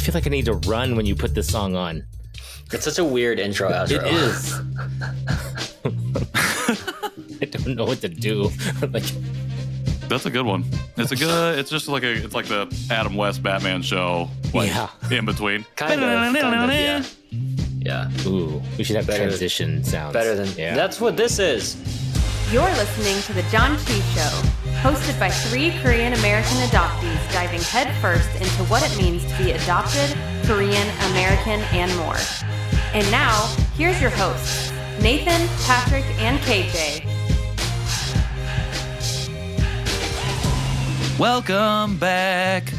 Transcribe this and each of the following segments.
feel like I need to run when you put this song on. It's such a weird intro outro. It is. I don't know what to do. Like, that's a good one. It's just like it's like the Adam West Batman show, like in between. Kind of, yeah. Ooh, we should have transition sounds. Better than That's what this is. You're listening to the Janchi Show, hosted by 3 Korean American adoptees diving headfirst into what it means to be adopted, Korean American, and more. And now, here's your hosts, Nathan, Patrick, and KJ. Welcome back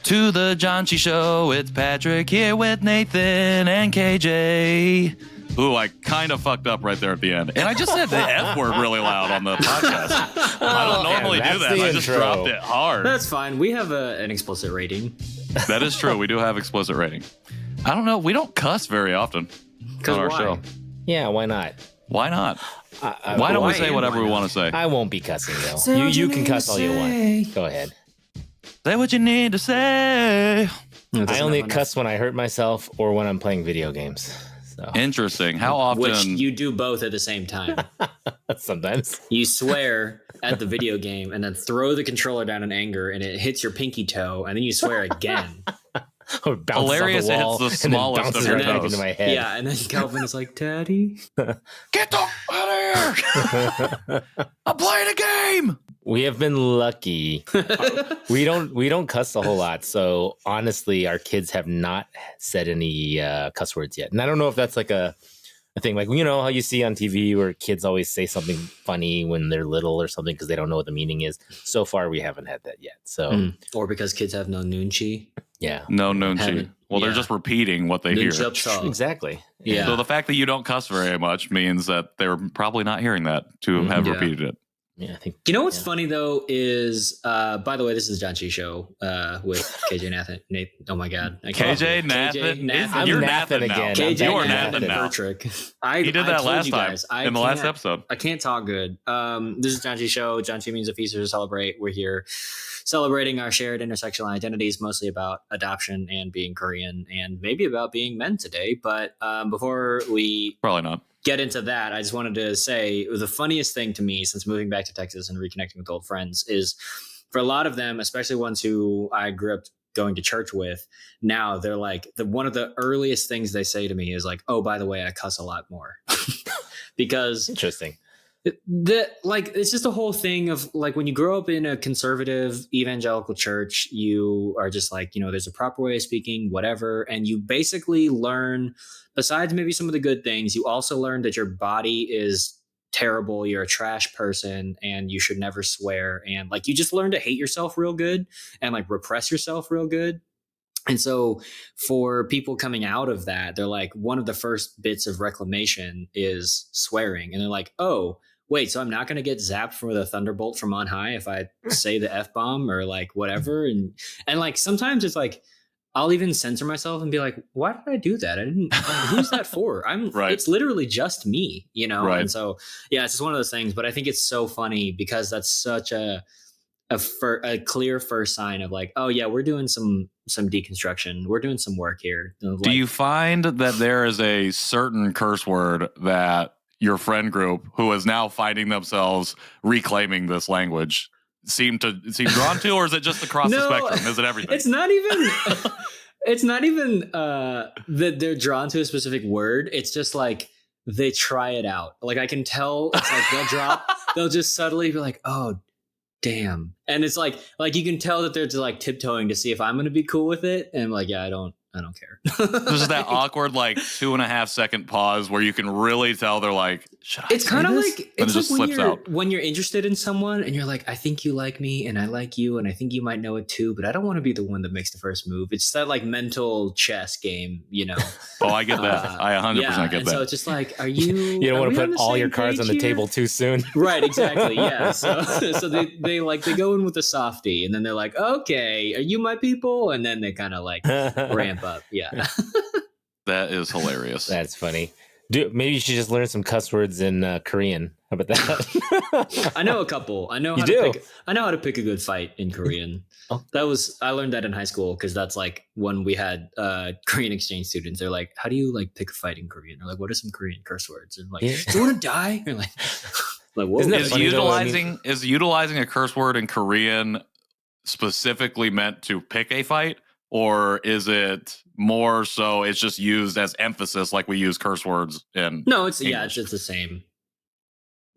to the Janchi Show. It's Patrick here with Nathan and KJ. Ooh, I kind of fucked up right there at the end. And I just said the F word really loud on the podcast. I don't normally do that. I just dropped it hard. That's fine. We have an explicit rating. That is true. We do have explicit rating. I don't know. We don't cuss very often on our show. Yeah, why not? Why not? Why don't we say whatever we want to say? I won't be cussing, though. You can cuss all you want. Go ahead. Say what you need to say. I only cuss when I hurt myself or when I'm playing video games. So. Interesting. How often? Which you do both at the same time. Sometimes. You swear at the video game and then throw the controller down in anger and it hits your pinky toe and then you swear again. Hilarious, it hits the smallest of your toes. Into my head. Yeah, and then Calvin is like, Daddy? Get the out of here! I'm playing a game! We have been lucky. we don't cuss a whole lot. So honestly, our kids have not said any cuss words yet. And I don't know if that's like a thing. Like, you know how you see on TV where kids always say something funny when they're little or something because they don't know what the meaning is. So far, we haven't had that yet. So Or because kids have no nunchi. Yeah. No nunchi. Well, they're just repeating what they hear. Exactly. Yeah. So the fact that you don't cuss very much means that they're probably not hearing that to have repeated it. Yeah, I think. You know what's funny though is, by the way, this is Janchi Show with KJ Nathan. Oh my God, KJ Nathan. You're Nathan again. KJ You're Nathan now. He did that last time in the last episode. I can't talk good. This is Janchi Show. Janchi means a feast to celebrate. We're here celebrating our shared intersectional identities, mostly about adoption and being Korean, and maybe about being men today. But before we probably not get into that, I just wanted to say the funniest thing to me since moving back to Texas and reconnecting with old friends is for a lot of them, especially ones who I grew up going to church with, now they're like, one of the earliest things they say to me is like, oh, by the way, I cuss a lot more. Because interesting. It's just a whole thing of like when you grow up in a conservative evangelical church, you are just like, you know, there's a proper way of speaking, whatever. And you basically learn, besides maybe some of the good things, you also learn that your body is terrible. You're a trash person and you should never swear. And like, you just learn to hate yourself real good and like repress yourself real good. And so for people coming out of that, they're like, one of the first bits of reclamation is swearing. And they're like, oh, wait, so I'm not going to get zapped for the thunderbolt from on high if I say the F-bomb or like whatever. And like, sometimes it's like, I'll even censor myself and be like, why did I do that? I didn't, who's that for? It's literally just me, you know? Right. And so, yeah, it's just one of those things, but I think it's so funny because that's such a clear first sign of like, oh yeah, we're doing some deconstruction. We're doing some work here. Like, do you find that there is a certain curse word that your friend group who is now finding themselves reclaiming this language seem drawn to, or is it just across the spectrum? Is it everything? It's not even that they're drawn to a specific word. It's just like they try it out. Like I can tell it's like they'll just subtly be like, oh damn. And it's like you can tell that they're just like tiptoeing to see if I'm going to be cool with it. And I'm like, yeah, I don't care. There's that awkward like 2.5 second pause where you can really tell they're like, should I? It's kind of like it's like when you're interested in someone and you're like, I think you like me and I like you and I think you might know it too, but I don't want to be the one that makes the first move. It's that like mental chess game, you know. Oh, I get that. I 100% get that. So it's just like, are you? You don't want to put all your cards on the table too soon, right? Exactly. Yeah. So they go in with a softie and then they're like, okay, are you my people? And then they kind of like ramp up. Yeah. That is hilarious. That's funny. Maybe you should just learn some cuss words in Korean. How about that? I know a couple. I know how to pick a good fight in Korean. Oh. I learned that in high school because that's like when we had Korean exchange students. They're like, "How do you like pick a fight in Korean?" Or like, "What are some Korean curse words?" And like, "Do you want to die?" Or like, what? Is utilizing a curse word in Korean specifically meant to pick a fight, or is it more so it's just used as emphasis like we use curse words in? No, it's English? it's just the same.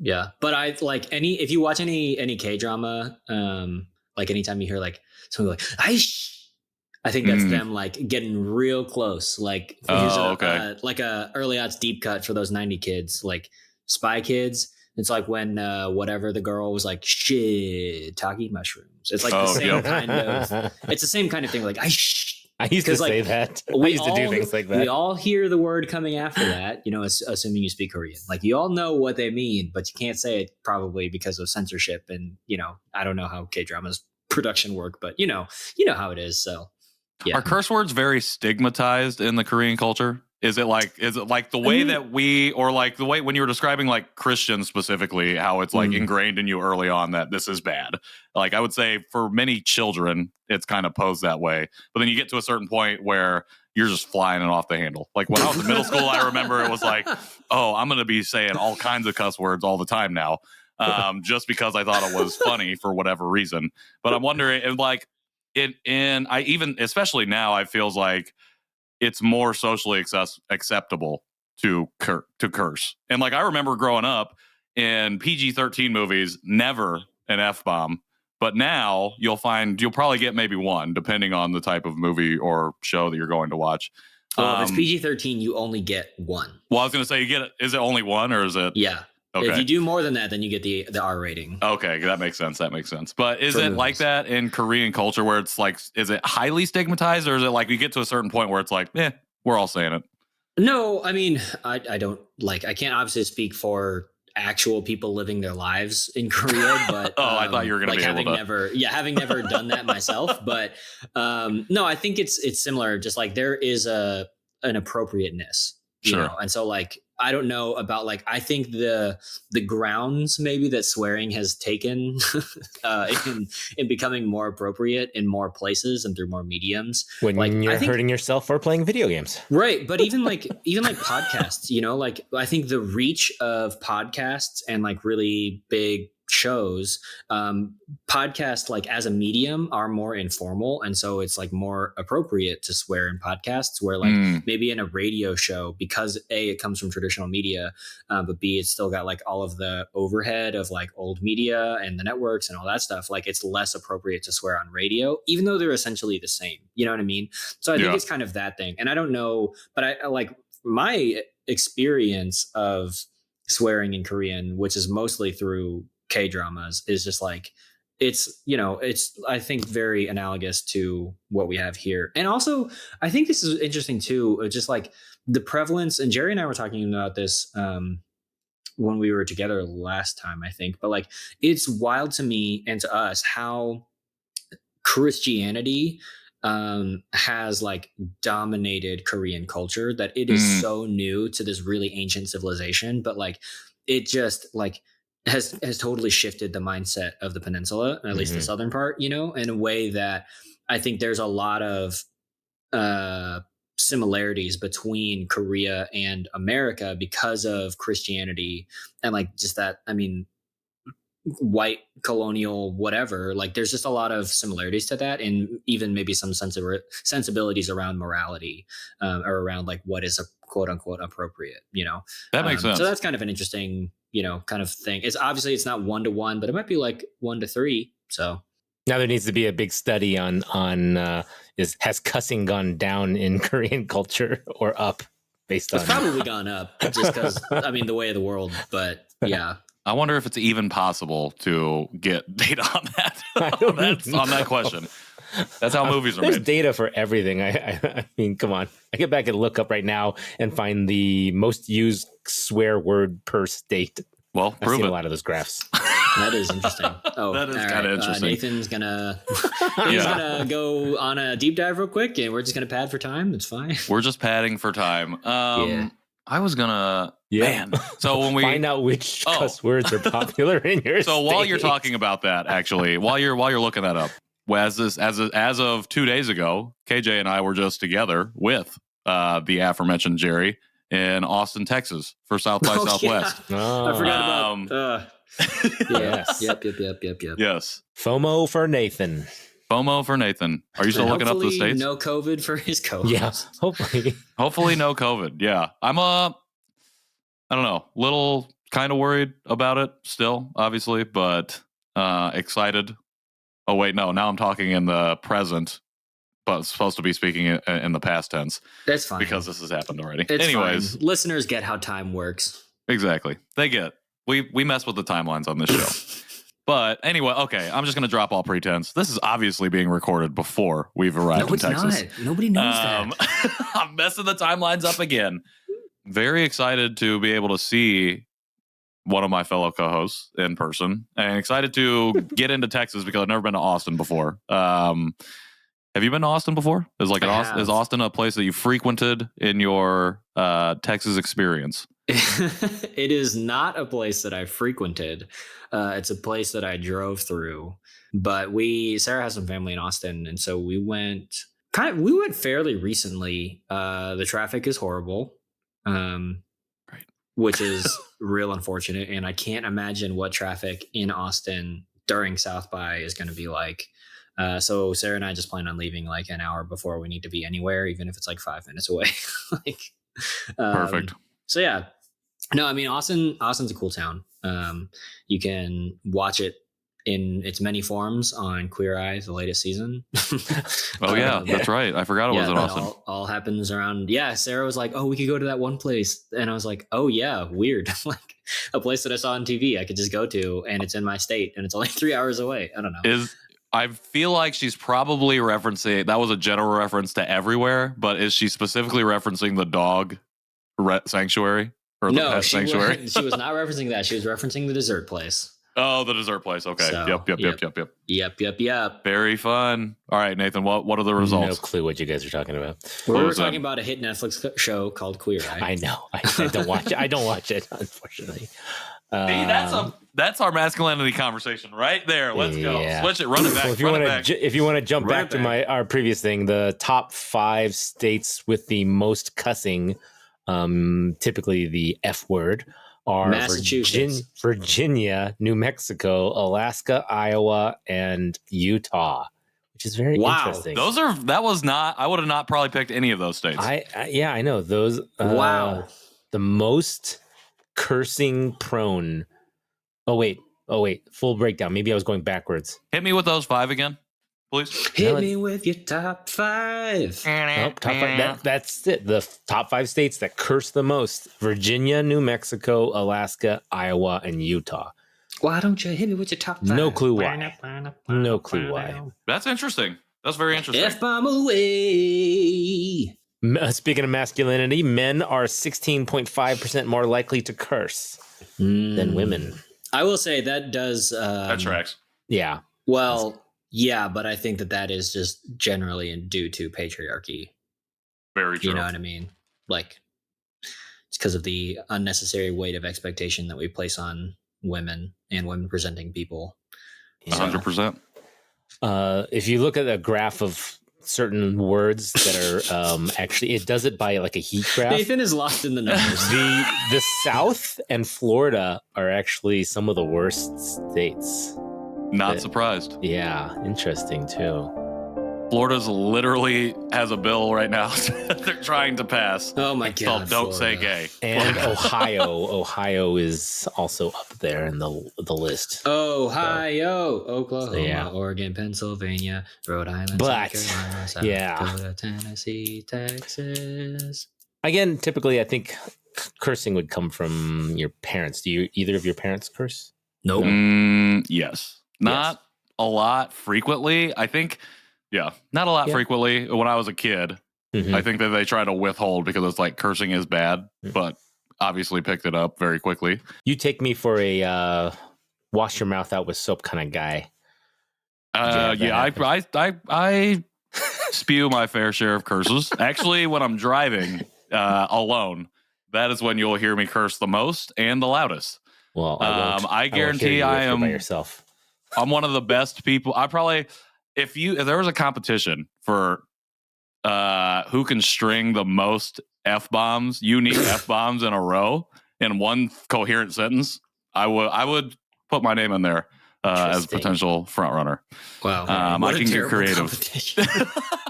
Yeah, but I like if you watch any K-drama, like anytime you hear like something like "Aish," I think that's them like getting real close. Like like a early odds deep cut for those 90 kids, like Spy Kids. It's like when whatever the girl was like shiitake mushrooms. It's like the same kind of. It's the same kind of thing. Like I used to say that. I used to do things like that. We all hear the word coming after that, assuming you speak Korean. Like you all know what they mean, but you can't say it probably because of censorship. And, I don't know how K-dramas production work, but you know how it is. So yeah. Are curse words very stigmatized in the Korean culture? Is it like the way that we, or like the way when you were describing like Christians specifically, how it's like ingrained in you early on that this is bad? Like I would say for many children, it's kind of posed that way. But then you get to a certain point where you're just flying it off the handle. Like when I was in middle school, I remember it was like, oh, I'm going to be saying all kinds of cuss words all the time now, just because I thought it was funny for whatever reason. But I'm wondering, and like especially now, I feels like it's more socially acceptable to curse. And like, I remember growing up in PG-13 movies, never an F-bomb, but now you'll probably get maybe one, depending on the type of movie or show that you're going to watch. Well, if it's PG-13, you only get one. Well, I was going to say, is it only one or is it? Yeah. Okay. If you do more than that, then you get the R rating. Okay, that makes sense. But is it like that in Korean culture where it's like, is it highly stigmatized, or is it like you get to a certain point where it's like, we're all saying it? No, I mean, I don't like, I can't obviously speak for actual people living their lives in Korea, but I thought you were going to be having never done that myself. But no, I think it's similar. Just like there is an appropriateness, you know? And so like, I don't know about like, I think the grounds maybe that swearing has taken in becoming more appropriate in more places and through more mediums. When you're hurting yourself or playing video games. Right. But even like podcasts, like I think the reach of podcasts and like really big shows, podcasts like as a medium are more informal, and so it's like more appropriate to swear in podcasts, where like maybe in a radio show, because A, it comes from traditional media, but B, it's still got like all of the overhead of like old media and the networks and all that stuff. Like it's less appropriate to swear on radio, even though they're essentially the same. You know what I mean? So I think it's kind of that thing. And I don't know, but I like my experience of swearing in Korean, which is mostly through K-dramas, is just like it's I think very analogous to what we have here. And also I think this is interesting too, just like the prevalence, and Jerry and I were talking about this when we were together last time, I think, but like it's wild to me and to us how Christianity has like dominated Korean culture, that it is so new to this really ancient civilization, but like it just like has totally shifted the mindset of the peninsula, at least the southern part, in a way that I think there's a lot of similarities between Korea and America because of Christianity and like just that, I mean, white colonial whatever, like there's just a lot of similarities to that, and even maybe some sensibilities around morality or around like what is a quote unquote appropriate, that makes sense. So that's kind of an interesting kind of thing. It's obviously it's not 1-to-1, but it might be like 1-to-3. So now there needs to be a big study on has cussing gone down in Korean culture or up based on? It's probably gone up just because I mean the way of the world, but yeah. I wonder if it's even possible to get data on that. On that question. That's how movies are There's made. data for everything. I mean, come on. I get back and look up right now and find the most used swear word per state. Well, I've seen a lot of those graphs. That is interesting. Oh, that is kind of interesting. Nathan's gonna go on a deep dive real quick, and we're just gonna pad for time. It's fine. We're just padding for time. I was gonna, Yeah. man. So when we Find out which cuss words are popular in your so while you're state. talking about that, actually, while you're looking that up, as of 2 days ago, KJ and I were just together with the aforementioned Jerry in Austin, Texas for South by Southwest. Yeah. Oh, I forgot about. yes. Yep. Yes. FOMO for Nathan. FOMO for Nathan. Are you still And looking up the hopefully states? No COVID for his co-host. Yeah, hopefully. Hopefully no COVID. Yeah. I'm I don't know, little kind of worried about it still, obviously, but excited. Oh wait, no, now I'm talking in the present, but supposed to be speaking in the past tense. That's fine because this has happened already. It's Anyways, fine. Listeners get how time works. exactly. They get. We mess with the timelines on this show. But anyway, okay, I'm just going to drop all pretense. This is obviously being recorded before we've arrived in Texas. Not. Nobody knows that. I'm messing the timelines up again. Very excited to be able to see one of my fellow co-hosts in person, and excited to get into Texas because I've never been to Austin before. Have you been to Austin before? Is Austin a place that you frequented in your Texas experience? It is not a place that I frequented. It's a place that I drove through. But Sarah has some family in Austin, and so we went fairly recently. The traffic is horrible. Right. Which is real unfortunate, and I can't imagine what traffic in Austin during South by is going to be like. So Sarah and I just plan on leaving like an hour before we need to be anywhere, even if it's like 5 minutes away. Perfect. So yeah, no, I mean Austin's a cool town. You can watch it in its many forms on Queer Eye, the latest season. Oh yeah, that's right. I forgot it was in Austin. All happens around. Yeah, Sarah was like, "Oh, we could go to that one place," and I was like, "Oh yeah, weird." Like a place that I saw on TV, I could just go to, and it's in my state, and it's only 3 hours away. I don't know. I feel like she's probably referencing, that was a general reference to everywhere, but is she specifically referencing the dog sanctuary or the pet sanctuary? She was not referencing that. She was referencing the dessert place. Oh, the dessert place. Okay. So, Yep. Very fun. All right, Nathan, what are the results? No clue what you guys are talking about. We're talking about a hit Netflix show called Queer Eye. I know. I don't watch it. I don't watch it, unfortunately. See, that's our masculinity conversation right there. Let's go. Switch it. Run it back. Well, if you want to jump back to our previous thing, the top 5 states with the most cussing, typically the F word, are Massachusetts, Virginia, New Mexico, Alaska, Iowa, and Utah, which is very interesting. I would have not probably picked any of those states. I know those. Wow. The most cursing prone. Oh wait. Full breakdown. Maybe I was going backwards. Hit me with those 5 again, please. Hit me with your top 5. Nope, top 5. That's it. The top 5 states that curse the most: Virginia, New Mexico, Alaska, Iowa, and Utah. Why don't you hit me with your top 5? No clue why. No clue why. That's interesting. That's very interesting. F-bomb away. Speaking of masculinity, men are 16.5% more likely to curse than women. I will say that does. That tracks. Yeah. Well, yeah, but I think that is just generally due to patriarchy. Very true. You know what I mean? Like, it's because of the unnecessary weight of expectation that we place on women and women presenting people. 100%. If you look at a graph of certain words that are actually, it does it by like a heat graph. Nathan is lost in the numbers. The South and Florida are actually some of the worst states. Not surprised. Yeah, interesting too. Florida's literally has a bill right now they're trying to pass. Oh my God. Don't say gay. And Ohio is also up there in the list. Ohio, Oklahoma, yeah. Oregon, Pennsylvania, Rhode Island, but South Carolina, South Dakota, Tennessee, Texas. Again, typically I think cursing would come from your parents. Do either of your parents curse? Nope. Yes. Not a lot frequently. I think, not a lot frequently. When I was a kid, I think that they try to withhold because it's like cursing is bad, but obviously picked it up very quickly. You take me for a wash your mouth out with soap kind of guy. I spew my fair share of curses. Actually, when I'm driving alone, that is when you'll hear me curse the most and the loudest. Well, I guarantee I am by yourself. I'm one of the best people. I probably, if there was a competition for who can string the most F-bombs, unique F-bombs in a row in one coherent sentence, I would put my name in there as a potential front runner. Wow. I can get creative.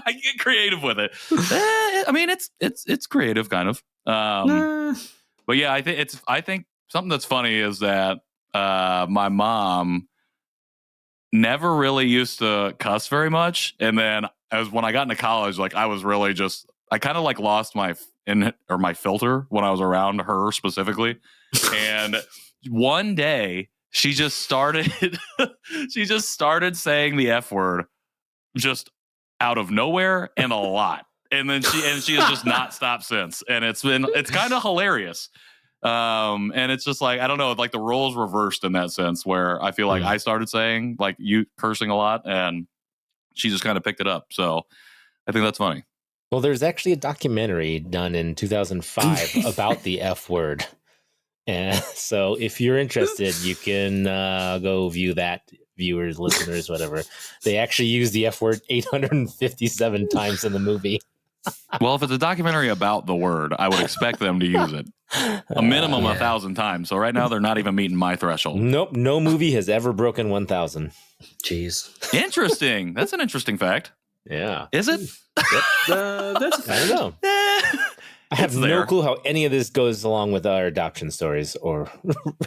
I can get creative with it. I mean, it's creative kind of. But yeah, I think something that's funny is that my mom never really used to cuss very much, and then when I got into college, like I was really I kind of like lost my filter when I was around her specifically, and one day she just started saying the F word just out of nowhere and a lot, and then she has just not stopped since, and it's kind of hilarious. And it's just like, I don't know, like the roles reversed in that sense where I feel like I started saying like you cursing a lot and she just kind of picked it up. So I think that's funny. Well, there's actually a documentary done in 2005 about the F word. And so if you're interested, you can go view that, viewers, listeners, whatever. They actually use the F word 857 times in the movie. Well, if it's a documentary about the word, I would expect them to use it a minimum 1,000 times. So right now they're not even meeting my threshold. Nope. No movie has ever broken 1,000. Jeez. Interesting. That's an interesting fact. Yeah. Is it? That's I don't know. I have no clue how any of this goes along with our adoption stories or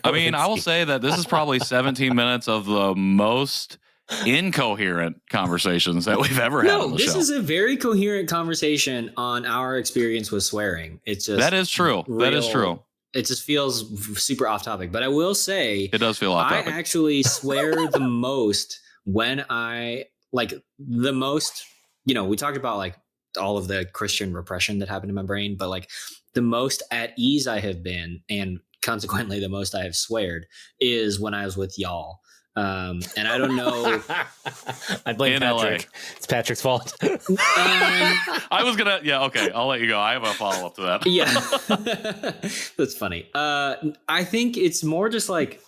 I mean, I will say that this is probably 17 minutes of the most incoherent conversations that we've ever had on the show. This is a very coherent conversation on our experience with swearing. It's just that is true. That is true. It just feels super off topic, but I will say it does feel off topic. I actually swear the most when I like the most. You know, we talked about like all of the Christian repression that happened in my brain, but like the most at ease I have been, and consequently the most I have sweared, is when I was with y'all. And I don't know. I blame in Patrick. LA. It's Patrick's fault. I was gonna. Yeah. Okay. I'll let you go. I have a follow up to that. Yeah, that's funny. I think it's more just like,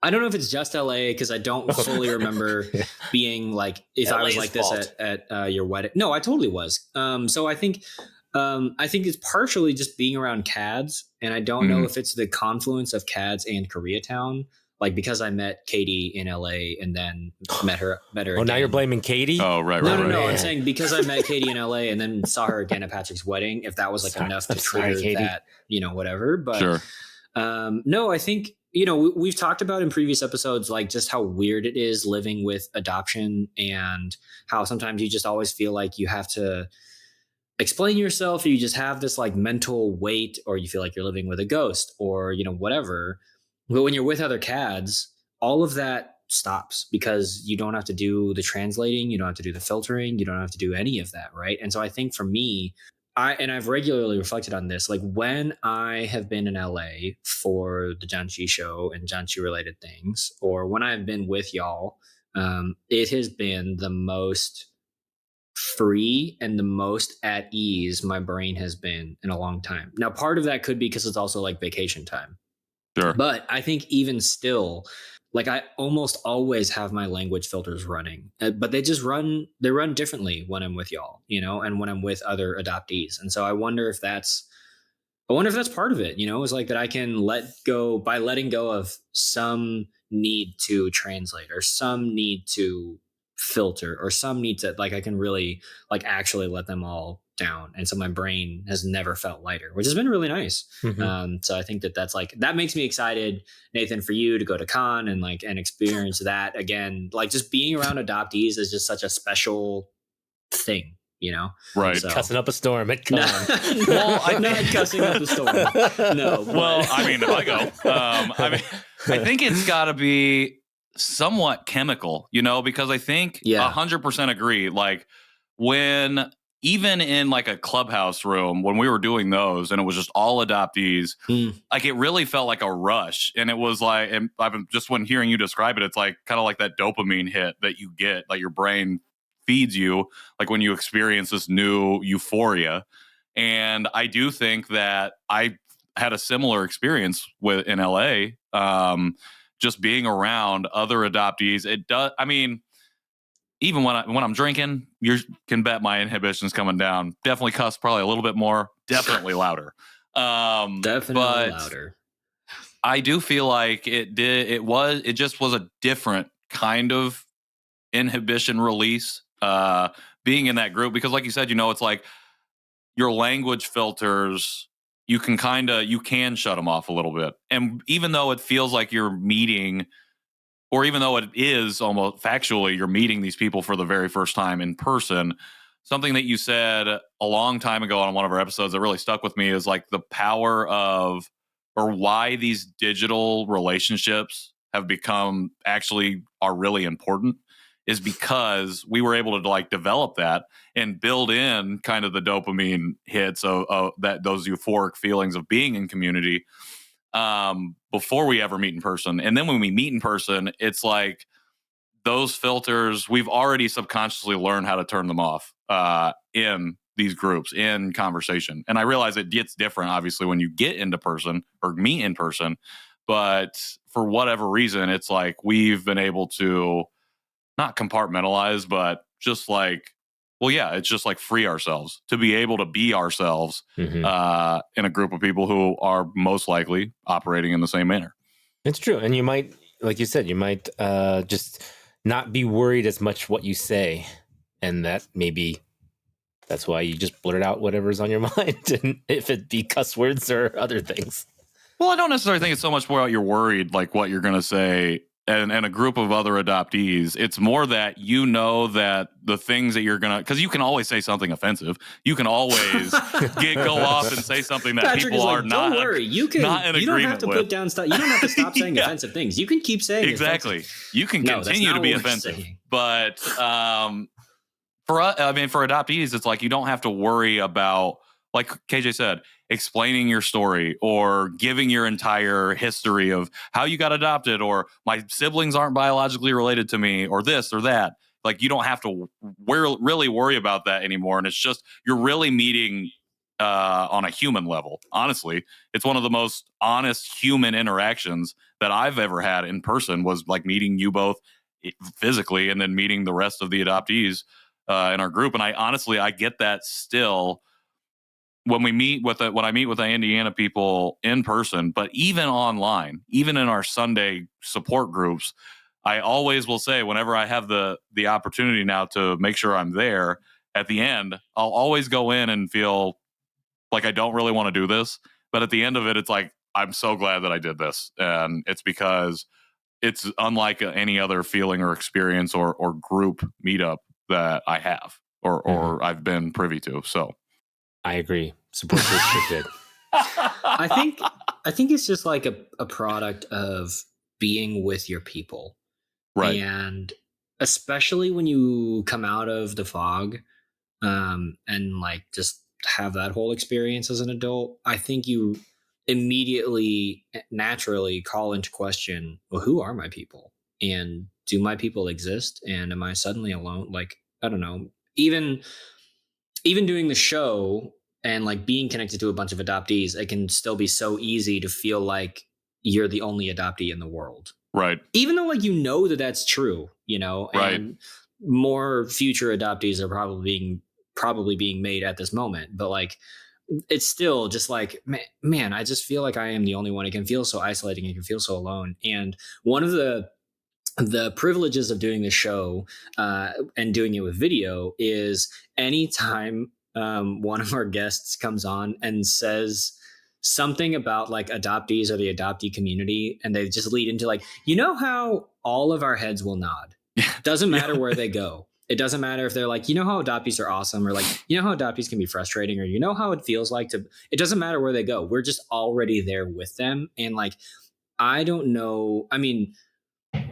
I don't know if it's just LA because I don't fully remember being like if I was like this at your wedding. No, I totally was. So I think it's partially just being around CADs, and I don't know if it's the confluence of CADs and Koreatown. Like because I met Katie in LA and then met her. Oh, again. now you're blaming Katie? Oh, right. No. Yeah. I'm saying because I met Katie in LA and then saw her again at Patrick's wedding, if that was like enough to trigger that, whatever. But sure. No, I think, we've talked about in previous episodes, like just how weird it is living with adoption and how sometimes you just always feel like you have to explain yourself, or you just have this like mental weight, or you feel like you're living with a ghost or, whatever. But when you're with other CADs, all of that stops because you don't have to do the translating. You don't have to do the filtering. You don't have to do any of that. Right. And so I think for me, I've regularly reflected on this, like when I have been in LA for the Janchi Show and Janchi related things, or when I've been with y'all, it has been the most free and the most at ease my brain has been in a long time. Now, part of that could be because it's also like vacation time. Sure. But I think even still, like I almost always have my language filters running, but they run differently when I'm with y'all, and when I'm with other adoptees. And so I wonder if that's part of it, is like that I can letting go of some need to translate or some need to filter or some need to like, I can really like actually let them all down. And so my brain has never felt lighter, which has been really nice. Mm-hmm. So I think that's like, that makes me excited, Nathan, for you to go to con and experience that again. Like just being around adoptees is just such a special thing, Right. So. Cussing up a storm at con. Well, I'm not cussing up a storm. No. Well, I mean, if I go, I think it's got to be somewhat chemical, because I think 100% agree. Like when, even in like a clubhouse room, when we were doing those and it was just all adoptees, like it really felt like a rush. And it was like, and I've been just when hearing you describe it, it's like kind of like that dopamine hit that you get, like your brain feeds you, like when you experience this new euphoria. And I do think that I had a similar experience in LA, just being around other adoptees. It does. I mean, even when I'm drinking, you can bet my inhibition's coming down. Definitely cuss probably a little bit more. Definitely louder. Definitely louder. I do feel like it just was a different kind of inhibition release, being in that group, because like you said, it's like your language filters, you can shut them off a little bit. And even though it feels like you're meeting, or even though it is almost factually, you're meeting these people for the very first time in person, something that you said a long time ago on one of our episodes that really stuck with me is like the power of, or why these digital relationships have become are really important, is because we were able to like develop that and build in kind of the dopamine hits of that, those euphoric feelings of being in community, before we ever meet in person. And then when we meet in person, it's like those filters, we've already subconsciously learned how to turn them off, in these groups, in conversation. And I realize it gets different, obviously, when you get into person or meet in person. But for whatever reason, it's like we've been able to not compartmentalize, but just like, well, yeah, it's just like free ourselves to be able to be ourselves, in a group of people who are most likely operating in the same manner. It's true. And you might, like you said, just not be worried as much what you say. And that's why you just blurt out whatever's on your mind, and if it be cuss words or other things. Well, I don't necessarily think it's so much more about you're worried, like what you're going to say, and a group of other adoptees. It's more that that the things that you're going to, because you can always say something offensive. You can always go off and say something that Patrick people are like, not. Don't worry, you don't have to put down stuff. You don't have to stop saying offensive things. You can keep saying exactly. You can continue to be offensive, but for adoptees, it's like you don't have to worry about, like KJ said, explaining your story or giving your entire history of how you got adopted, or my siblings aren't biologically related to me, or this or that. Like, you don't have to really worry about that anymore. And it's just, you're really meeting on a human level. Honestly, it's one of the most honest human interactions that I've ever had in person, was like meeting you both physically and then meeting the rest of the adoptees in our group. And I get that still when I meet with the Indiana people in person, but even online, even in our Sunday support groups, I always will say, whenever I have the opportunity now to make sure I'm there at the end, I'll always go in and feel like I don't really want to do this. But at the end of it, it's like, I'm so glad that I did this. And it's because it's unlike any other feeling or experience or group meetup that I have or I've been privy to. So I agree. Support groups are good. I think it's just like a product of being with your people. Right. And especially when you come out of the fog, and like just have that whole experience as an adult, I think you immediately, naturally call into question, well, who are my people? And do my people exist? And am I suddenly alone? Like, I don't know, even doing the show and like being connected to a bunch of adoptees, it can still be so easy to feel like you're the only adoptee in the world. Right. Even though like, that's true, and right. more future adoptees are probably being made at this moment. But like, it's still just like, man, I just feel like I am the only one. It can feel so isolating. It can feel so alone. And one of the privileges of doing the show and doing it with video is anytime one of our guests comes on and says something about like adoptees or the adoptee community, and they just lead into like, how all of our heads will nod. Doesn't matter where they go. It doesn't matter if they're like, how adoptees are awesome, or like, how adoptees can be frustrating, or how it feels like to, it doesn't matter where they go. We're just already there with them. And like, I don't know. I mean,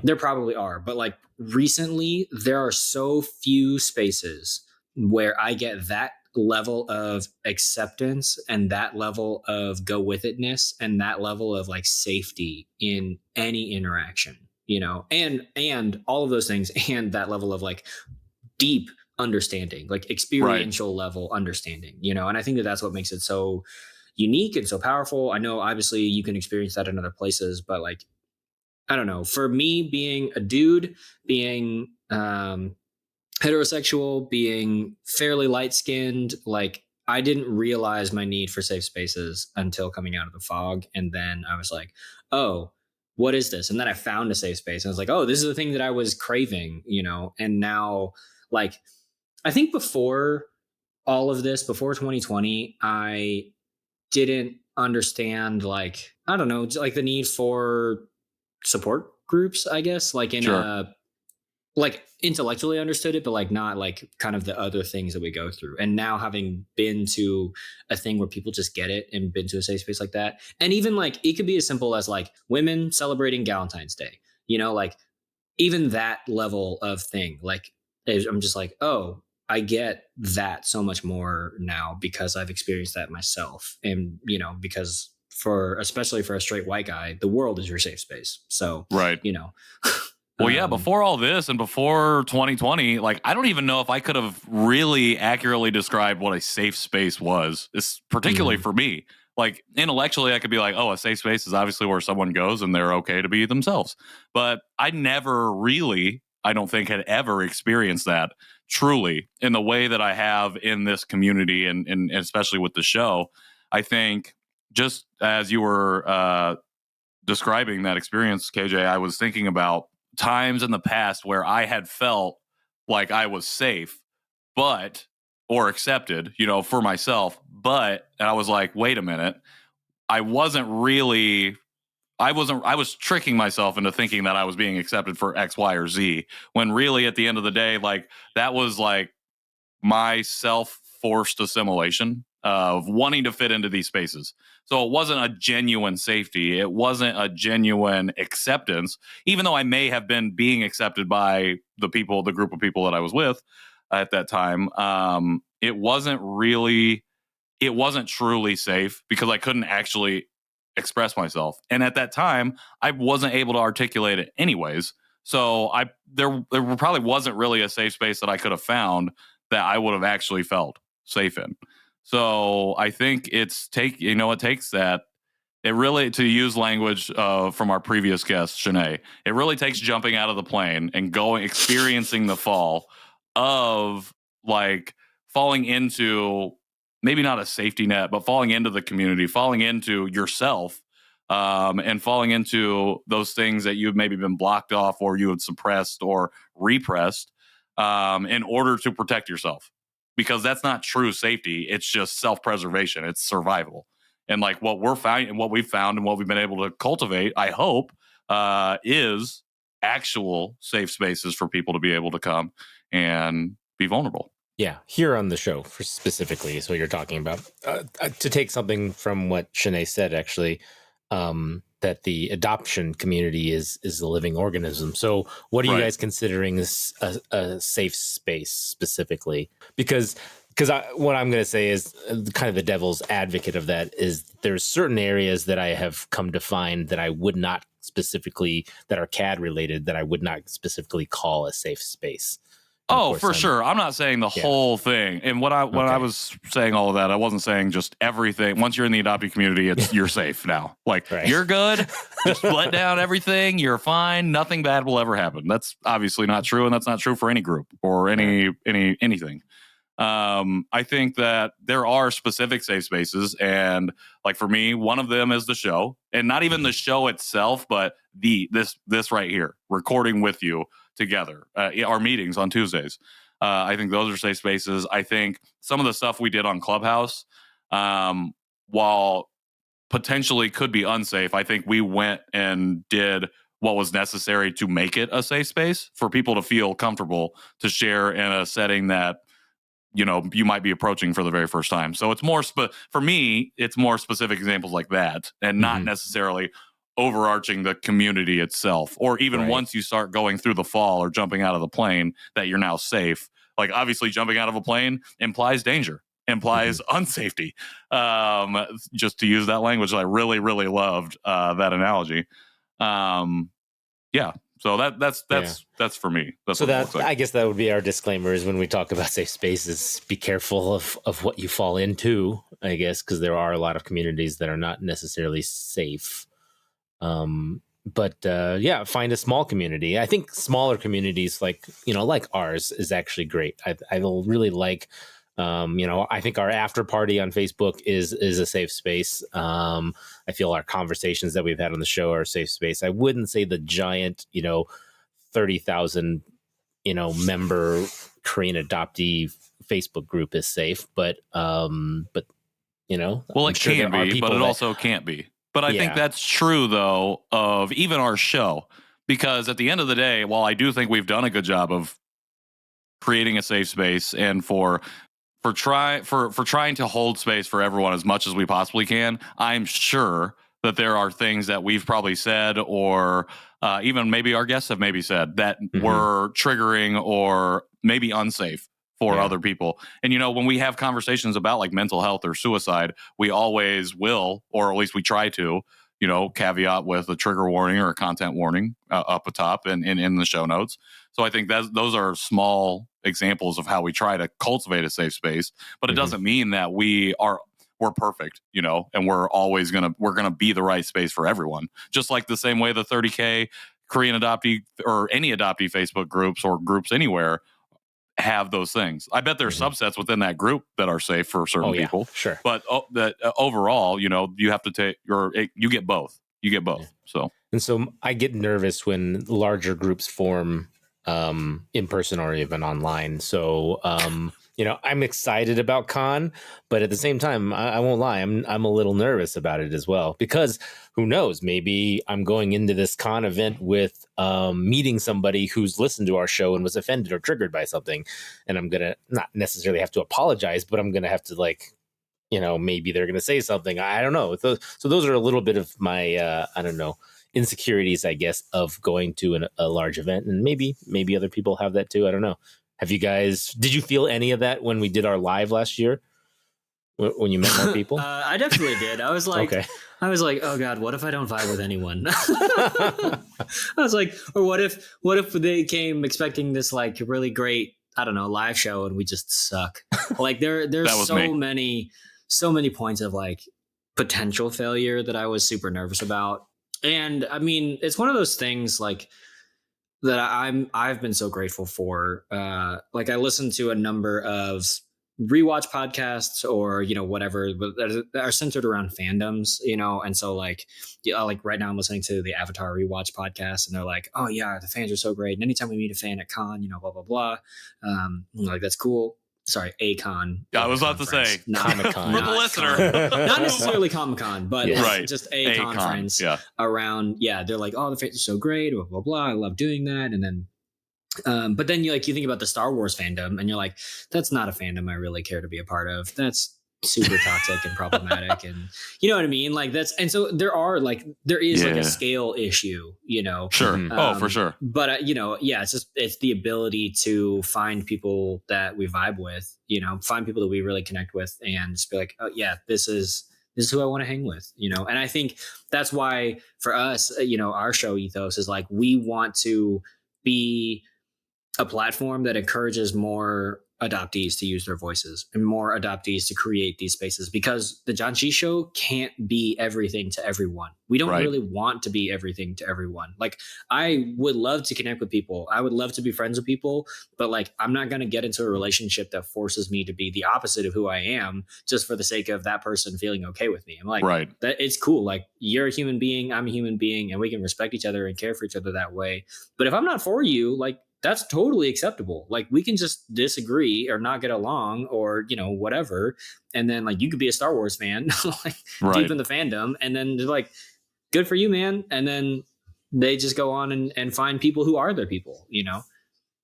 there probably are, but like recently there are so few spaces where I get that level of acceptance and that level of go with itness and that level of like safety in any interaction, and all of those things, and that level of like deep understanding, like experiential level understanding, you know? And I think that that's what makes it so unique and so powerful. I know obviously you can experience that in other places, but like, I don't know, for me being a dude, being heterosexual, being fairly light skinned, like I didn't realize my need for safe spaces until coming out of the fog. And then I was like, oh, what is this? And then I found a safe space. And I was like, oh, this is the thing that I was craving, you know? And now, like, I think before all of this, before 2020, I didn't understand, like, I don't know, like the need for support groups, I guess, like in Sure. a, like intellectually understood it, but like not like kind of the other things that we go through. And now having been to a thing where people just get it and been to a safe space like that. And even like it could be as simple as like women celebrating Valentine's Day, you know, like even that level of thing. Like I'm just like, oh, I get that so much more now because I've experienced that myself. And, you know, because especially for a straight white guy, the world is your safe space. So, Right. you know, Well, yeah, before all this and before 2020, like I don't even know if I could have really accurately described what a safe space was. It's particularly for me. Like intellectually, I could be like, oh, a safe space is obviously where someone goes and they're okay to be themselves. But I never really, I don't think, had ever experienced that truly in the way that I have in this community and especially with the show. I think just as you were describing that experience, KJ, I was thinking about times in the past where I had felt like I was safe, or accepted, you know, for myself. And I was like, wait a minute, I was tricking myself into thinking that I was being accepted for X, Y, or Z, when really at the end of the day, like that was like my self-forced assimilation of wanting to fit into these spaces. So it wasn't a genuine safety. It wasn't a genuine acceptance, even though I may have been being accepted by the group of people that I was with at that time. It wasn't truly safe because I couldn't actually express myself. And at that time, I wasn't able to articulate it anyways. So there probably wasn't really a safe space that I could have found that I would have actually felt safe in. So I think it takes that. It really, to use language from our previous guest, Shanae, it really takes jumping out of the plane and experiencing the fall of like falling into maybe not a safety net, but falling into the community, falling into yourself, and falling into those things that you've maybe been blocked off or you had suppressed or repressed in order to protect yourself. Because that's not true safety. It's just self-preservation. It's survival. And like what we've found and what we've been able to cultivate, I hope, is actual safe spaces for people to be able to come and be vulnerable. Yeah, here on the show specifically is what you're talking about. To take something from what Shanae said, actually, that the adoption community is a living organism. So what are you guys considering as a safe space specifically? Because what I'm going to say is kind of the devil's advocate of that is there's certain areas that I have come to find that I would not specifically, that are CAD related, that I would not specifically call a safe space. Oh, for sure. I'm not saying the whole thing. And when I was saying all of that, I wasn't saying just everything. Once you're in the adoptee community, you're safe now. Like you're good. Just let down everything. You're fine. Nothing bad will ever happen. That's obviously not true, and that's not true for any group or anything. I think that there are specific safe spaces, and like for me, one of them is the show, and not even the show itself, but this right here, recording with you together, our meetings on Tuesdays. I think those are safe spaces. I think some of the stuff we did on Clubhouse, while potentially could be unsafe, I think we went and did what was necessary to make it a safe space for people to feel comfortable to share in a setting that, you know, you might be approaching for the very first time. So it's more, for me, it's more specific examples like that and not necessarily overarching the community itself, or even once you start going through the fall or jumping out of the plane that you're now safe. Like obviously jumping out of a plane implies danger, implies unsafety. Just to use that language, I really, really loved that analogy. Yeah. So that's for me. That's So what it looks like. I guess that would be our disclaimer is when we talk about safe spaces, be careful of what you fall into, I guess, because there are a lot of communities that are not necessarily safe. But find a small community. I think smaller communities like ours is actually great. I will really like, I think our after party on Facebook is a safe space. I feel our conversations that we've had on the show are a safe space. I wouldn't say the giant, 30,000, member Korean Adoptee Facebook group is safe, but well, I'm it sure can be, but it also can't be. But I think that's true, though, of even our show, because at the end of the day, while I do think we've done a good job of creating a safe space and for trying to hold space for everyone as much as we possibly can, I'm sure that there are things that we've probably said or even maybe our guests have maybe said that were triggering or maybe unsafe for other people. And, when we have conversations about like mental health or suicide, we always will, or at least we try to, caveat with a trigger warning or a content warning up atop and in the show notes. So I think those are small examples of how we try to cultivate a safe space, but it doesn't mean that we're perfect, and we're always going to be the right space for everyone. Just like the same way the 30K Korean adoptee or any adoptee Facebook groups or groups anywhere have those things. I bet there's subsets within that group that are safe for certain people. Sure. But overall, you have to take you get both. You get both. So I get nervous when larger groups form in person or even online. So I'm excited about Con, but at the same time, I won't lie, I'm a little nervous about it as well, because who knows, maybe I'm going into this Con event with meeting somebody who's listened to our show and was offended or triggered by something, and I'm gonna not necessarily have to apologize, but I'm gonna have to maybe they're gonna say something. I don't know. So those are a little bit of my insecurities, I guess, of going to a large event, and maybe other people have that too. I don't know. Did you feel any of that when we did our live last year? When you met more people? I definitely did. I was like, oh God, what if I don't vibe with anyone? I was like, or what if they came expecting this like really great, I don't know, live show and we just suck? Like there's so many points of like potential failure that I was super nervous about. And I mean, it's one of those things like that I've been so grateful for. Like I listened to a number of rewatch podcasts or whatever that are centered around fandoms, and so like right now I'm listening to the Avatar rewatch podcast, and they're like, oh yeah, the fans are so great, and anytime we meet a fan at con, blah blah blah, like that's cool. Sorry, A-Con. I was about to say Comic-Con. For the listener. Not necessarily Comic-Con, but just a conference around. Yeah, they're like, oh, the fans are so great, blah, blah, blah. I love doing that. And then, but then you think about the Star Wars fandom and you're like, that's not a fandom I really care to be a part of. That's super toxic and problematic. And you know what I mean? Like and so there is like a scale issue, Sure. For sure. But it's the ability to find people that we vibe with, find people that we really connect with and just be like, oh yeah, this is who I want to hang with, and I think that's why for us, our show ethos is like, we want to be a platform that encourages more adoptees to use their voices and more adoptees to create these spaces, because the Janchi Show can't be everything to everyone. We don't really want to be everything to everyone. Like I would love to connect with people. I would love to be friends with people, but like, I'm not going to get into a relationship that forces me to be the opposite of who I am just for the sake of that person feeling okay with me. I'm like, that it's cool. Like you're a human being, I'm a human being, and we can respect each other and care for each other that way. But if I'm not for you, like, that's totally acceptable. Like we can just disagree or not get along or, whatever. And then like, you could be a Star Wars fan, like deep in the fandom. And then they're like, good for you, man. And then they just go on and find people who are their people,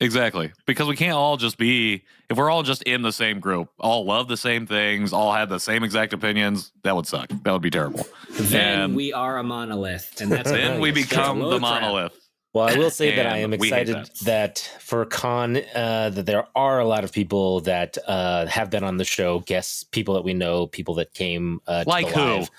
Exactly. Because we can't all just be, if we're all just in the same group, all love the same things, all have the same exact opinions, that would suck. That would be terrible. Then we are a monolith. And that's then we become the monolith. Well, I will say that I am excited that for Con, that there are a lot of people that have been on the show, guests, people that we know, people that came like to the who? live.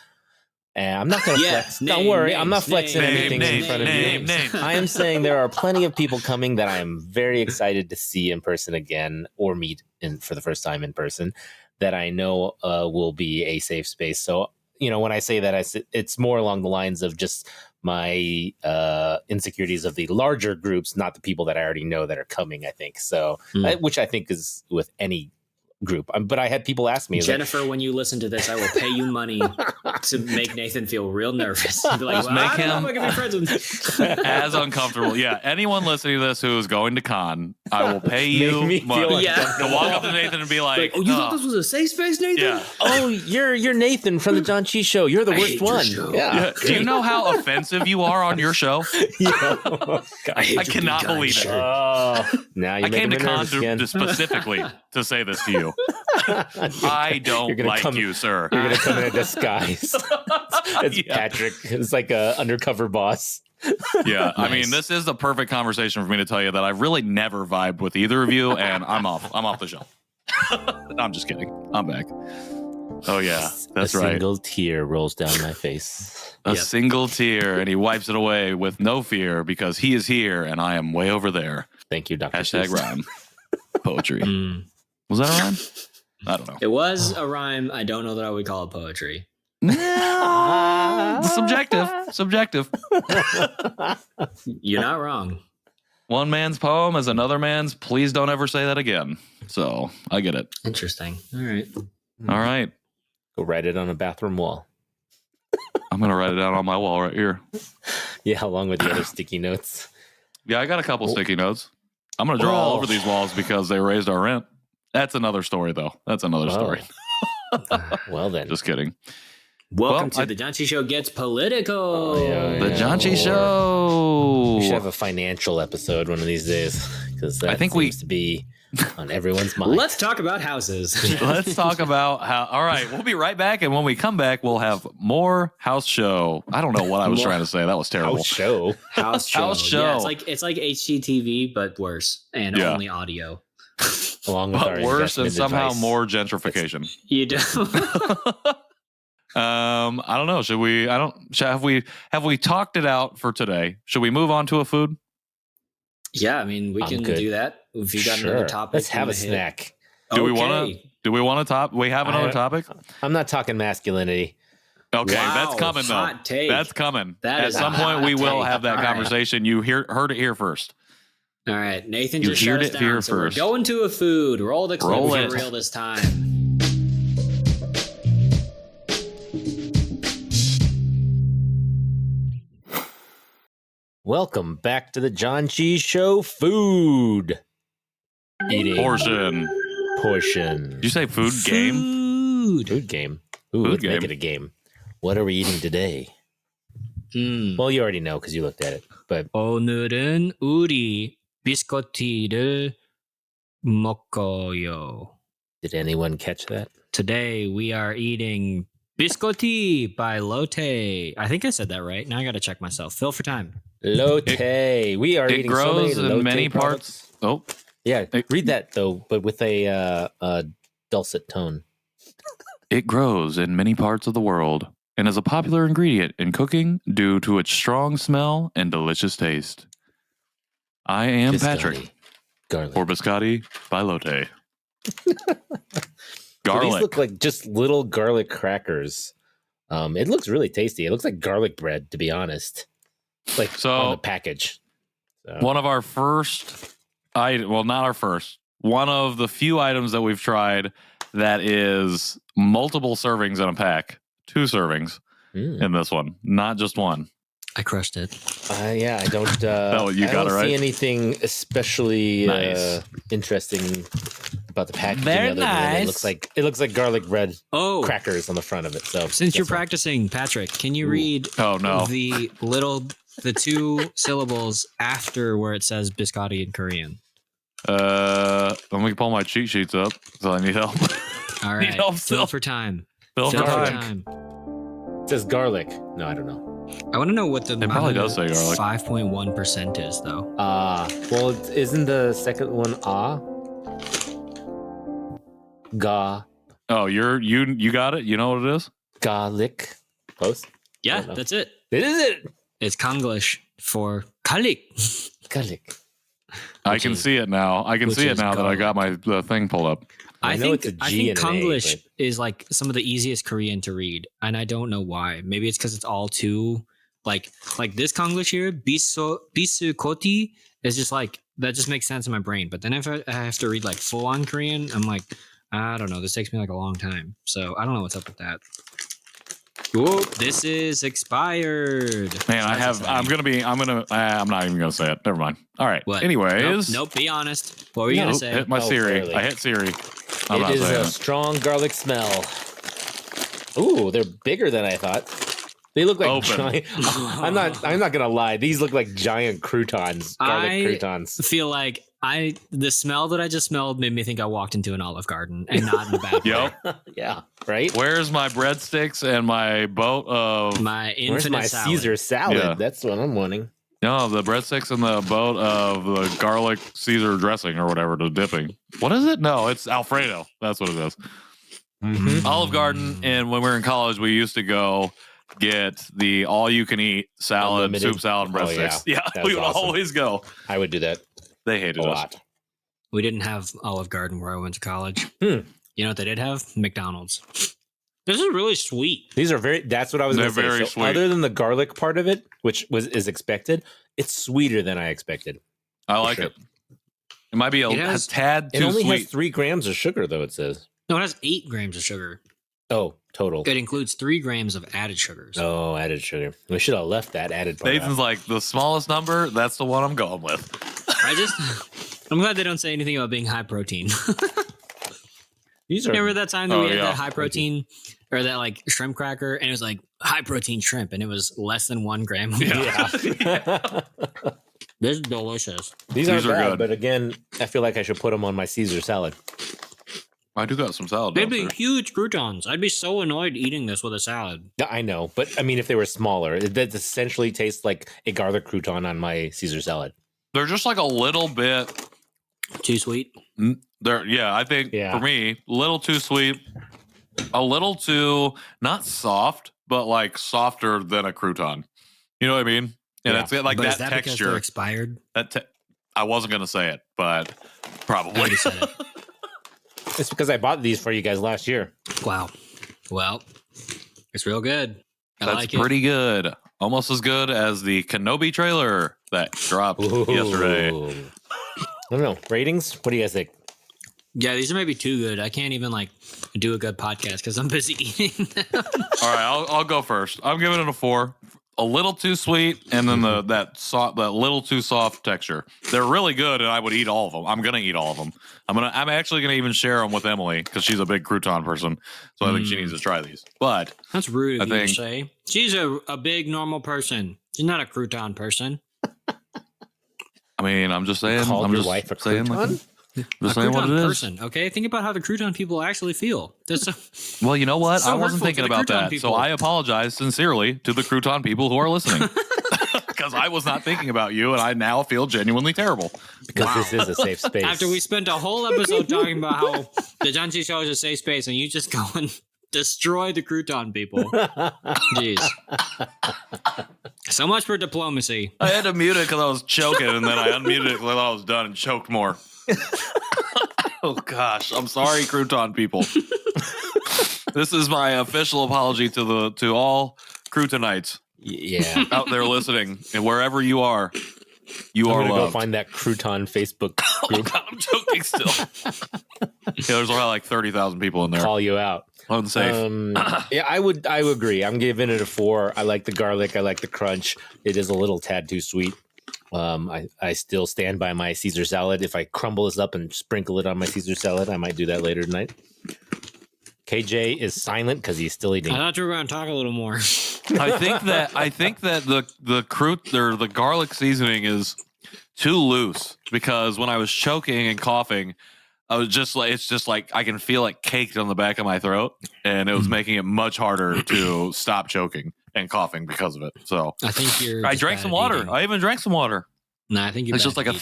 And I'm not going to flex. Don't worry. I'm not flexing anything in front of you. I am saying there are plenty of people coming that I am very excited to see in person again or meet for the first time in person that I know will be a safe space. So, when I say that, it's more along the lines of just my insecurities of the larger groups, not the people that I already know that are coming, I think. So, which I think is with any group. But I had people ask me, Jennifer, when you listen to this, I will pay you money to make Nathan feel real nervous. Be like, make him I'm not gonna be friends with as uncomfortable. Yeah, anyone listening to this who is going to con, I will pay you money to walk up to Nathan and be like, "Oh, you thought this was a safe space, Nathan? Yeah. Oh, you're Nathan from the Janchi Show. You're the worst one. Yeah. Do you know how offensive you are on your show? I cannot believe it. Oh, now you I came to con specifically to say this to you. I don't like you, sir. You're gonna come in a disguise. It's Patrick. It's like a undercover boss. Yeah, nice. I mean, this is the perfect conversation for me to tell you that I've really never vibed with either of you, and I'm off the show. I'm just kidding. I'm back. Oh yeah, that's right. A single tear rolls down my face. A single tear, and he wipes it away with no fear because he is here and I am way over there. Thank you, Dr. Hashtag rhyme. Poetry. Was that a rhyme? I don't know. It was a rhyme. I don't know that I would call it poetry. Subjective. You're not wrong. One man's poem is another man's. Please don't ever say that again. So I get it. Interesting. All right. Go write it on a bathroom wall. I'm going to write it down on my wall right here. Yeah, along with the other sticky notes. Yeah, I got a couple sticky notes. I'm going to draw all over these walls because they raised our rent. That's another story, though. That's another story. Well, then. Just kidding. Welcome to the Janchi Show Gets Political. The Janchi Show. We should have a financial episode one of these days because that seems to be on everyone's mind. Let's talk about houses. Let's talk about how. All right, we'll be right back, and when we come back, we'll have more house show. I don't know what I was trying to say. That was terrible. House show. Yeah, it's like HGTV but worse and only audio. Along with but worse and somehow advice. More gentrification. You do. I don't know. Have we talked it out for today? Should we move on to a food? Yeah, I mean, we can do that. If you got another topic, let's have a snack. Do we want to top? We have another topic. I'm not talking masculinity. Okay, that's coming though. Take. That's coming. At some point, we will have that conversation. You heard it here first. All right, Nathan just shut us down. So we're going to a food. Roll the clip for real this time. Welcome back to the Janchi Show food eating portion. Did you say food game? Food game. Ooh, let's make it a game. What are we eating today? Well, you already know because you looked at it. But 오늘은 우리 비스코티를 먹어요. Did anyone catch that? Today we are eating biscotti by Lotte. I think I said that right. Now I got to check myself. Fill for time. Lotte. We are eating so many Lotte in many products. parts. Oh, yeah. Read that though, but with a dulcet tone. It grows in many parts of the world and is a popular ingredient in cooking due to its strong smell and delicious taste. I am Patrick. Garlic. Or biscotti by Lotte. Garlic. So these look like just little garlic crackers. It looks really tasty. It looks like garlic bread, to be honest. Like on the package. So. One of our first, not our first, one of the few items that we've tried that is multiple servings in a pack. 2 servings in this one, not just one. I crushed it. Yeah, I don't. You got it right. See anything especially interesting about the packaging. Very nice. It looks like garlic bread crackers on the front of it. So since you're practicing, Patrick, can you read? Oh no. The 2 syllables after where it says biscotti in Korean. Let me pull my cheat sheets up because I need help. All right. Fill for time. Fill for time. It says garlic. No, I don't know. I want to know what the it probably does say garlic. 5.1% is though. Well, isn't the second one Ga? Oh, you got it. You know what it is? Garlic. Close. Yeah, that's it. It is it. It's Konglish for kalik. Kalik. I can see it now. I can see it now that I got my thing pulled up. I know it's a G and an A, Konglish but- is like some of the easiest Korean to read, and I don't know why. Maybe it's because it's all too like this Konglish here. Bisu koti is just like that. Just makes sense in my brain. But then if I have to read like full on Korean, I'm like, I don't know. This takes me like a long time. So I don't know what's up with that. Whoa, this is expired. Man, I'm not even gonna say it. Never mind. All right. What? Anyways, Nope. Be honest. What were you gonna say? Hit my Siri. barely. I hit Siri. I'm It not is saying a it. strong garlic smell. Ooh, they're bigger than I thought. They look like Open. giant. I'm not gonna lie. These look like giant croutons. Garlic croutons. Feel like the smell that I just smelled made me think I walked into an Olive Garden, and not in a bad way. Yep. Yeah. Right. Where's my breadsticks and my boat of My Where's infinite my salad. Caesar salad? Yeah. That's what I'm wanting. no the breadsticks and the boat of the garlic Caesar dressing or whatever to dipping. What is it? No, it's Alfredo. That's what it is. Mm-hmm. Olive Garden, and when we were in college, we used to go get the all-you-can-eat salad, Unlimited. soup salad, and Oh, breadsticks. yeah. Yeah, That we was would awesome. always go. I would do that They hated a us. lot. We didn't have Olive Garden where I went to college. Hmm. You know what they did have? McDonald's. This is really sweet. These are that's what I was They're going to say. very So sweet. other than the garlic part of it, which is expected, it's sweeter than I expected. I like sure. it. It might be It a has- tad It too only has sweet. 3 grams of sugar, though, it says. No, it has 8 grams of sugar. Oh, total. It includes 3 grams of added sugars. Oh, added sugar. We should have left that added part Nathan's out. like, the smallest number, that's the one I'm going with. I'm glad they don't say anything about being high protein. These are Remember that time that Oh, we had yeah. that high protein or that like shrimp cracker, and it was like high protein shrimp, and it was less than 1 gram. Yeah. This is delicious. These aren't These are bad, good. but again, I feel like I should put them on my Caesar salad. I do got some salad. They'd be downstairs. huge croutons. I'd be so annoyed eating this with a salad. Yeah, I know, but I mean, if they were smaller, that essentially tastes like a garlic crouton on my Caesar salad. They're just like a little bit. Too sweet. I think Yeah. for me, a little too sweet, a little too not soft, but like softer than a crouton. You know what I mean? And Yeah. it's like But that is that because texture. they're expired? I wasn't gonna say it, but I probably. already said it. It's because I bought these for you guys last year. Wow. Well, it's real good. I That's like it. pretty good. Almost as good as the Kenobi trailer that dropped yesterday. Ooh. I don't know. Ratings? What do you guys think? Yeah, these are maybe too good. I can't even like do a good podcast because I'm busy eating them. All right, I'll go first. I'm giving it a 4. A little too sweet, and then that little too soft texture. They're really good, and I would eat all of them. I'm gonna eat all of them. I'm actually gonna even share them with Emily because she's a big crouton person, so I think she needs to try these. But That's rude of I you to think- say. She's a big normal person. She's not a crouton person. I mean, I'm just saying. Called I'm your just wife a saying, crouton? Just A saying what crouton it is. person. Okay, think about how the crouton people actually feel. That's Well, you know what? So I wasn't hurtful thinking to the about crouton that, people. so I apologize sincerely to the crouton people who are listening because I was not thinking about you, and I now feel genuinely terrible. Because this is a safe space. after we spent a whole episode talking about how the Janchi Show is a safe space, and you just go and destroy the crouton people. Jeez. So much for diplomacy. I had to mute it because I was choking, and then I unmuted it when I was done and choked more. Oh gosh, I'm sorry, crouton people. This is my official apology to all croutonites Yeah. out there listening, and wherever you are, you I'm are going to go loved. find that crouton Facebook Oh group. God, I'm joking still. Yeah, there's probably like 30,000 people in there. Call you out. Unsafe. Yeah, I would agree. I'm giving it a 4. I like the garlic. I like the crunch. It is a little tad too sweet. I still stand by my Caesar salad. If I crumble this up and sprinkle it on my Caesar salad, I might do that later tonight. KJ is silent because he's still eating. I thought you were going to talk a little more. I think that the garlic seasoning is too loose because when I was choking and coughing, I was just like, it's just like I can feel it caked on the back of my throat, and it was making it much harder to stop choking and coughing because of it. So I think you're. I just drank bad some at water. eating. I even drank some water. No, I think you're. It's bad just like at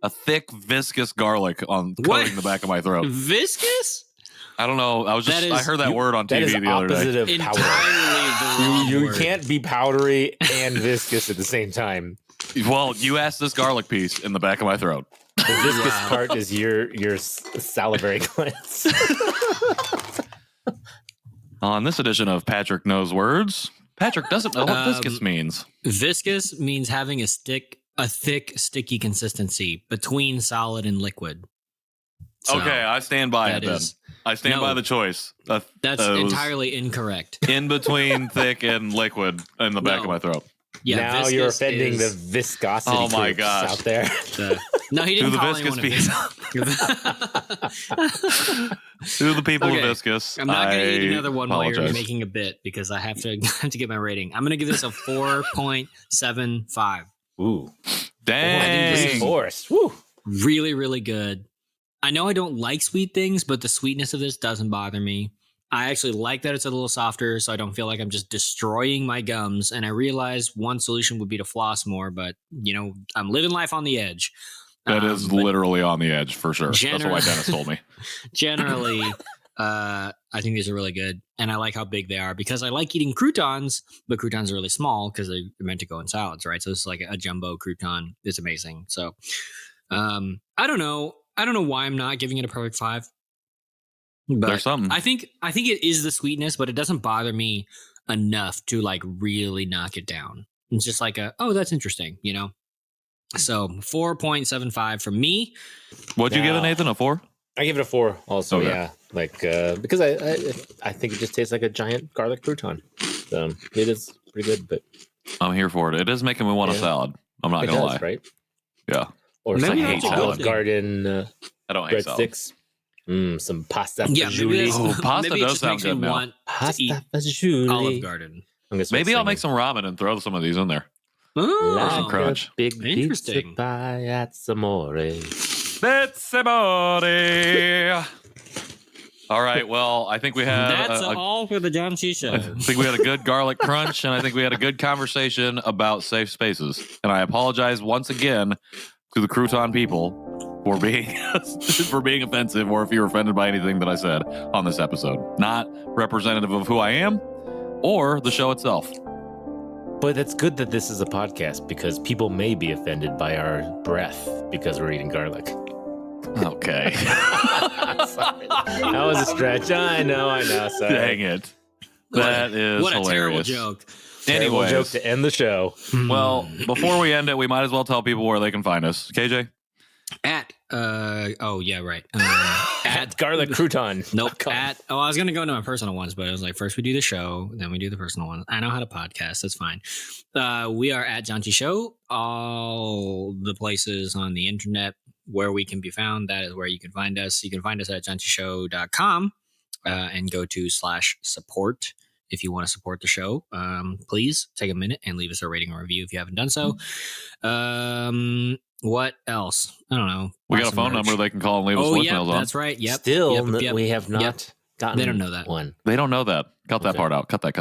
a thick, viscous garlic on What? coating the back of my throat. Viscous? I don't know. I heard that word on That TV is the other opposite day. of Entirely powder. the wrong You word. can't be powdery and viscous at the same time. Well, you asked this garlic piece in the back of my throat. The viscous part is your salivary glands. On this edition of Patrick Knows Words, Patrick doesn't know what viscous means. Viscous means having a thick, sticky consistency between solid and liquid. So Okay, I stand by it that then. is- I stand No. by the choice. That's entirely incorrect. in between thick and liquid in the back No. of my throat. Yeah, now viscous you're offending the is viscosity Oh my groups gosh. out there. No, he To didn't the call viscous anyone To the people Okay. of viscous, I'm not going to eat I another one while you're apologize. making a bit because I have to get my rating. I'm going to give this a 4.75. Ooh, Dang. forced. Woo. Really, really good. I know I don't like sweet things, but the sweetness of this doesn't bother me. I actually like that it's a little softer, so I don't feel like I'm just destroying my gums. And I realize one solution would be to floss more, but I'm living life on the edge. That is but literally on the edge for sure. That's what my dentist told me. generally, I think these are really good, and I like how big they are because I like eating croutons, but croutons are really small because they're meant to go in salads, right? So this is like a jumbo crouton. It's amazing. So, I don't know why I'm not giving it a perfect 5. But There's something. I think it is the sweetness, but it doesn't bother me enough to like really knock it down. It's just like that's interesting, So 4.75 from me. What'd you give it, Now- Nathan? A 4? I give it a 4 also, Okay. yeah. Like because I think it just tastes like a giant garlic crouton. So it is pretty good, but I'm here for it. It is making me want a Yeah. salad. I'm not it going to does, lie. right? Yeah. Or Maybe some that's a Olive good Garden I don't hate salad. breadsticks. Some pasta Yeah, maybe, fagioli. Oh, pasta maybe it does just sound makes me good now. want to eat Pasta fagioli. Olive Garden. I'm gonna start Maybe I'll make singing. some ramen and throw some of these in there. Oh, Some crunch. A big Interesting. pizza pie at Samore. That's about it. All right. Well, I think we had that's all for the Janchi Show. I think we had a good garlic crunch, and I think we had a good conversation about safe spaces. And I apologize once again to the crouton people for being for being offensive, or if you were offended by anything that I said on this episode. Not representative of who I am or the show itself. But it's good that this is a podcast because people may be offended by our breath because we're eating garlic. Okay. Sorry. That was a stretch. I know. Sorry. Dang it. That is What a terrible hilarious. joke. Terrible Anyways, joke to end the show. well, before we end it, we might as well tell people where they can find us. KJ? At right. At garlic crouton. Nope. I was gonna go into my personal ones, but I was like, first we do the show, then we do the personal ones. I know how to podcast. That's fine. We are at Janchi Show. All the places on the internet where we can be found, that is where you can find us. You can find us at janchishow.com and go to /support. If you want to support the show, please take a minute and leave us a rating or review if you haven't done so. What else? I don't know. We Buy got a some phone merch. number they can call and leave us Oh, voicemails yeah, on. that's right. Yep. Still, Yep. we have not Yep. gotten They don't know that. one. They don't know that. Cut that Okay. part out. Cut that.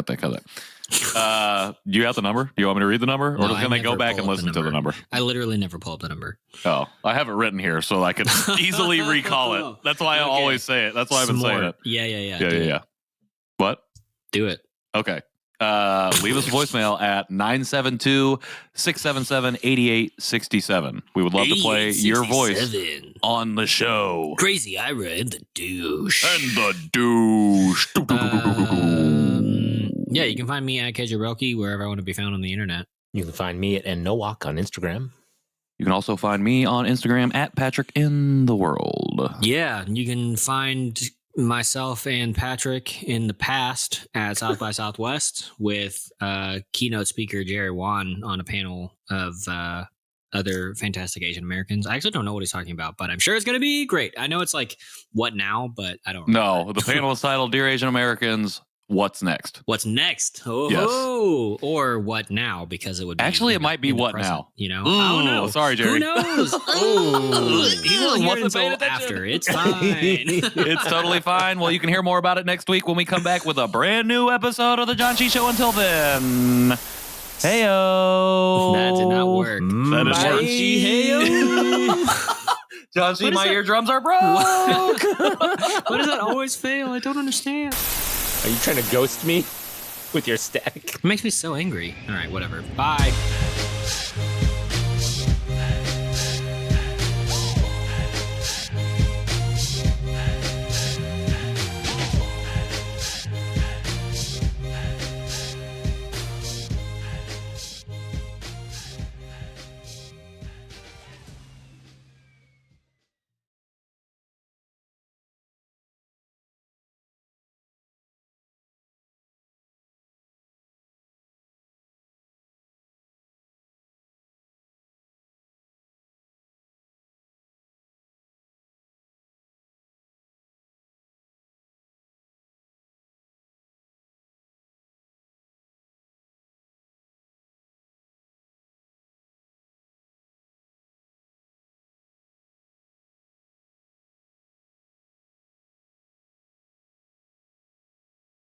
Do you have the number? Do you want me to read the number? No, or I can they go never back pull and up the listen to the number? I literally never pull up the number. Oh, I have it written here so I could easily recall it. That's why I Okay. always say it. That's why I've been saying it. Yeah. Yeah. What? Do it. Okay. Leave us a voicemail at 972-677-8867. We would love to play your voice 8867. on the show. Crazy Ira and the douche. And the douche. Yeah, you can find me at KJ Relke wherever I want to be found on the internet. You can find me at NoWalk on Instagram. You can also find me on Instagram at Patrick in the World. Yeah, you can find myself and Patrick in the past at South by Southwest with keynote speaker Jerry Wan on a panel of other fantastic Asian Americans. I actually don't know what he's talking about, but I'm sure it's going to be great. I know it's like, what now? But I don't No, remember. the panel is titled Dear Asian Americans, What's Next? What's next? Oh, Yes. or what now? Because it would be Actually, it might be in the what present, now? You know? Ooh, I don't know. sorry, Jerry. Who knows? He won't hear Wasn't until paying attention. after. It's fine. It's totally fine. Well, you can hear more about it next week when we come back with a brand new episode of The Janchi Show. Until then, heyo. That did not work. That is Bye. work. Janchi, heyo. Janchi, my eardrums are broke. Why does that always fail? I don't understand. Are you trying to ghost me with your stack? It makes me so angry. All right, whatever. Bye.